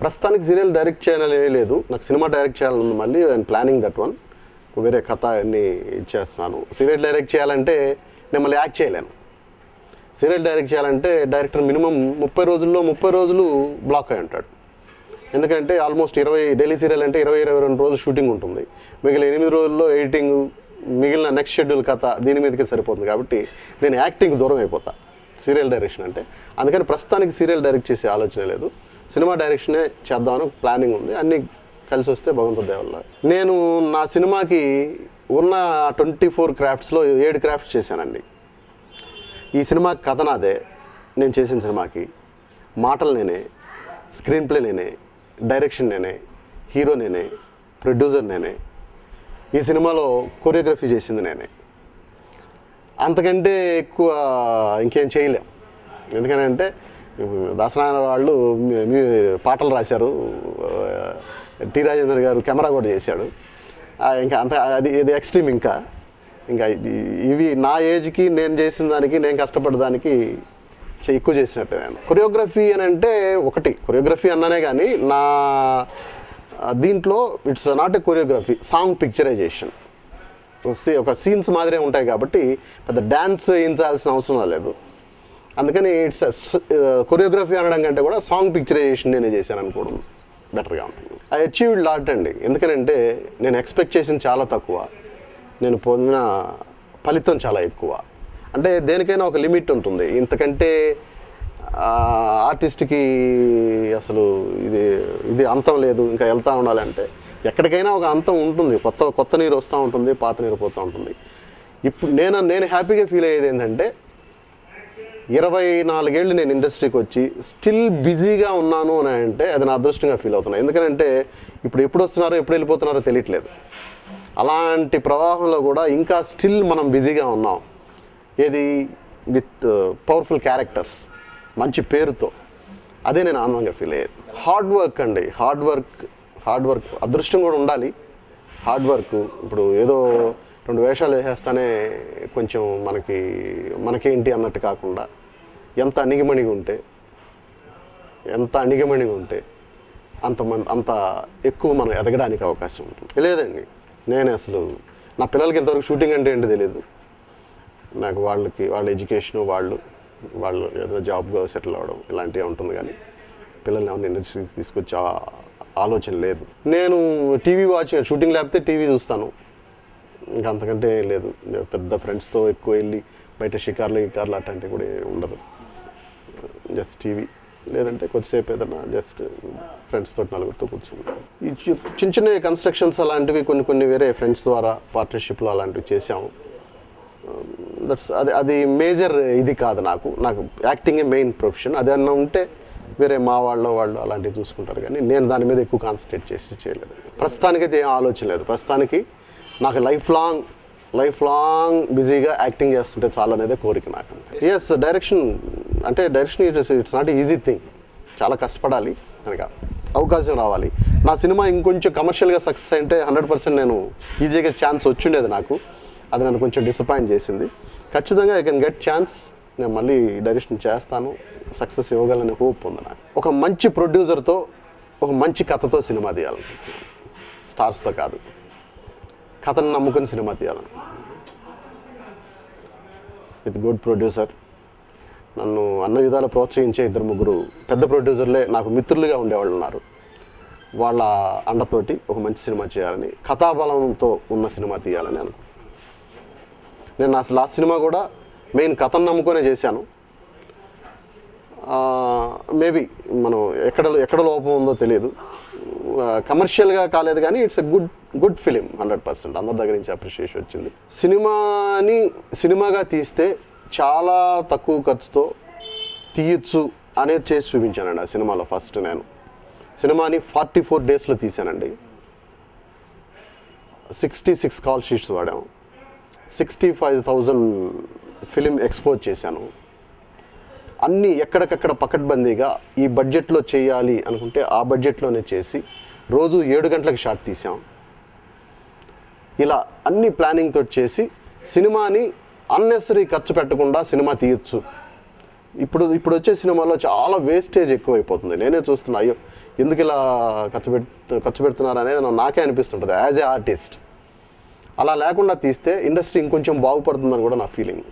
ప్రస్తుతానికి serial direct చేయాలని లేదు, నాకు సినిమా డైరెక్ట్ చేయాలని మళ్ళీ ఐఎమ్ ప్లానింగ్ దట్ వన్. వేరే కథ అన్నీ ఇచ్చేస్తున్నాను. సీరియల్ డైరెక్ట్ చేయాలంటే నేను మళ్ళీ యాక్ట్ చేయలేను. సీరియల్ డైరెక్ట్ చేయాలంటే డైరెక్టర్ మినిమం 30 రోజులు బ్లాక్ అయి ఉంటాడు. ఎందుకంటే ఆల్మోస్ట్ 20 డైలీ సీరియల్ అంటే 22 రోజులు షూటింగ్ ఉంటుంది. మిగిలిన 8 రోజుల్లో ఎడిటింగ్, మిగిలిన నెక్స్ట్ షెడ్యూల్ కథ దీని మీదకే సరిపోతుంది. కాబట్టి నేను యాక్టింగ్ దూరం అయిపోతా సీరియల్ డైరెక్షన్ అంటే. అందుకని ప్రస్తుతానికి సీరియల్ డైరెక్ట్ చేసే ఆలోచన లేదు, సినిమా డైరెక్షనే చేద్దామని ప్లానింగ్ ఉంది. అన్నీ కలిసి వస్తే భగవంతుడి దయ వల్ల. నేను నా సినిమాకి ఉన్న 24 క్రాఫ్ట్స్లో 7 క్రాఫ్ట్స్ చేశానండి. ఈ సినిమా కథ నాదే, నేను చేసిన సినిమాకి మాటలు నేనే, స్క్రీన్ ప్లే నేనే, డైరెక్షన్ నేనే, హీరో నేనే, ప్రొడ్యూసర్ నేనే, ఈ సినిమాలో కొరియోగ్రఫీ చేసింది నేనే. అంతకంటే ఎక్కువ ఇంకేం చేయలేం. ఎందుకనంటే దాసనారాయణ వాళ్ళు పాటలు రాశారు, టి రాజేంద్ర గారు కెమెరా కూడా చేశాడు. ఇంకా అంత ఇది ఎక్స్ట్రీమ్. ఇంకా ఇవి నా ఏజ్కి నేను చేసిన దానికి, నేను కష్టపడడానికి ఎక్కువ చేసినట్టు. నేను కొరియోగ్రఫీ అని అంటే ఒకటి కొరియోగ్రఫీ అన్నానే కానీ నా దీంట్లో it's not a choreography, song picturization. ఒక సీన్స్ మాదిరే ఉంటాయి కాబట్టి పెద్ద డ్యాన్స్ వేయించాల్సిన అవసరం లేదు. అందుకని ఇట్స్ కొరియోగ్రఫీ అనడం కంటే కూడా సాంగ్ పిక్చరైజేషన్ నేనే చేశాను అనుకోవడం బెటర్గా ఉంటుంది. ఐ అచీవ్డ్ లాట్ అండి. ఎందుకనంటే నేను ఎక్స్పెక్ట్ చేసింది చాలా తక్కువ, నేను పొందిన ఫలితం చాలా ఎక్కువ. అంటే దేనికైనా ఒక లిమిట్ ఉంటుంది. ఇంతకంటే ఆర్టిస్ట్కి అసలు ఇది అంతం లేదు, ఇంకా వెళ్తూ ఉండాలంటే ఎక్కడికైనా ఒక అంతం ఉంటుంది. కొత్త నీరు వస్తూ ఉంటుంది, పాత నీరు పోతూ ఉంటుంది. ఇప్పుడు నేను హ్యాపీగా ఫీల్ అయ్యేది ఏంటంటే 24 ఏళ్ళు నేను ఇండస్ట్రీకి వచ్చి స్టిల్ బిజీగా ఉన్నాను అని అంటే అది నా అదృష్టంగా ఫీల్ అవుతున్నాను. ఎందుకంటే ఎప్పుడు వస్తున్నారో ఎప్పుడు వెళ్ళిపోతున్నారో తెలియట్లేదు. అలాంటి ప్రవాహంలో కూడా ఇంకా స్టిల్ మనం బిజీగా ఉన్నాం. ఏది విత్ పవర్ఫుల్ క్యారెక్టర్స్, మంచి పేరుతో. అదే నేను ఆనందంగా ఫీల్ అయ్యేది. హార్డ్ వర్క్ అండి, హార్డ్ వర్క్ అదృష్టం కూడా ఉండాలి. హార్డ్ వర్క్ ఇప్పుడు ఏదో 2 వేషాలు వేసేస్తానే కొంచెం మనకేంటి అన్నట్టు కాకుండా ఎంత అణిగిమణిగా ఉంటే అంత ఎక్కువ మనం ఎదగడానికి అవకాశం ఉంటుంది. లేదండి, నేను అసలు నా పిల్లలకి ఇంతవరకు షూటింగ్ అంటే ఏంటో తెలియదు నాకు. వాళ్ళ ఎడ్యుకేషను, వాళ్ళు ఏదైనా జాబ్గా సెటిల్ అవ్వడం ఇలాంటివి ఉంటుంది. కానీ పిల్లల్ని ఎవరిని ఇండస్ట్రీకి తీసుకొచ్చే ఆలోచన లేదు. నేను టీవీ షూటింగ్ లేకపోతే టీవీ చూస్తాను, ఇంకా అంతకంటే లేదు. పెద్ద ఫ్రెండ్స్తో ఎక్కువ వెళ్ళి బయట షికార్లు అట్లాంటివి కూడా ఉండదు. జస్ట్ టీవీ, లేదంటే కొద్దిసేపు ఏదైనా జస్ట్ ఫ్రెండ్స్ తోటి నలుగురితో కూర్చుని ఈ చిన్న కన్స్ట్రక్షన్స్ అలాంటివి కొన్ని వేరే ఫ్రెండ్స్ ద్వారా పార్ట్నర్షిప్లో అలాంటివి చేసాము. అది మేజర్ ఇది కాదు. నాకు యాక్టింగే మెయిన్ ప్రొఫెషన్. అదన్నా ఉంటే వేరే మా వాళ్ళు అలాంటివి చూసుకుంటారు. కానీ నేను దాని మీద ఎక్కువ కాన్సన్ట్రేట్ చేయలేదు. ప్రస్తుతానికైతే ఏం ఆలోచన లేదు. ప్రస్తుతానికి నాకు లైఫ్ లాంగ్ బిజీగా యాక్టింగ్ చేస్తుంటే చాలా అనేది కోరిక నాకు. Yes, direction it's not easy thing. చాలా కష్టపడాలి, కనుక అవకాశం రావాలి. నా సినిమా ఇంకొంచెం కమర్షియల్గా సక్సెస్ అంటే 100% నేను ఈజీగా ఛాన్స్ వచ్చిండేది నాకు. అది నన్ను కొంచెం డిసప్పాయింట్ చేసింది. ఖచ్చితంగా ఐ కెన్ గెట్ ఛాన్స్. నేను మళ్ళీ డైరెక్షన్ చేస్తాను, సక్సెస్ ఇవ్వగలని హోప్ ఉంది నాకు. ఒక మంచి ప్రొడ్యూసర్తో, ఒక మంచి కథతో సినిమా తీయాలనుకుంటున్నాను. స్టార్స్తో కాదు, కథను నమ్ముకుని సినిమా తీయాలని. విత్ గుడ్ ప్రొడ్యూసర్, నన్ను అన్ని విధాలు ప్రోత్సహించే 2-3 పెద్ద ప్రొడ్యూసర్లే నాకు మిత్రులుగా ఉండేవాళ్ళు ఉన్నారు. వాళ్ళ అండతోటి ఒక మంచి సినిమా చేయాలని, కథాబలంతో ఉన్న సినిమా తీయాలని అనుకుంటున్నాను. నేను నా లాస్ట్ సినిమా కూడా మెయిన్ కథను నమ్ముకొనే చేశాను. మేబీ మనం ఎక్కడ లోపం ఉందో తెలియదు. కమర్షియల్గా కాలేదు కానీ ఇట్స్ ఎ గుడ్ ఫిలిం. 100% అందరి దగ్గర నుంచి అప్రిషియేషన్ వచ్చింది. సినిమాగా తీస్తే చాలా తక్కువ ఖర్చుతో తీయచ్చు అనేది చేసి చూపించానండి. ఆ సినిమాలో ఫస్ట్ నేను సినిమాని 44 డేస్లో తీశానండి. 66 కాల్ షీట్స్ వాడాము, 65,000 ఫిలిం ఎక్స్పోజ్ చేశాను. అన్నీ ఎక్కడికక్కడ పకడ్బందీగా ఈ బడ్జెట్లో చేయాలి అనుకుంటే ఆ బడ్జెట్లోనే చేసి రోజు 7 గంటలకు షాట్ తీసాం. ఇలా అన్ని ప్లానింగ్ తోటి చేసి సినిమాని అన్నెసరీ ఖర్చు పెట్టకుండా సినిమా తీయచ్చు. ఇప్పుడు వచ్చే సినిమాలో చాలా వేస్టేజ్ ఎక్కువైపోతుంది. నేనే చూస్తున్నా, అయ్యో ఎందుకు ఇలా ఖర్చు పెడుతున్నారు అనేది నాకే అనిపిస్తుంటుంది యాజ్ ఏ ఆర్టిస్ట్. అలా లేకుండా తీస్తే ఇండస్ట్రీ ఇంకొంచెం బాగుపడుతుందని కూడా నా ఫీలింగ్.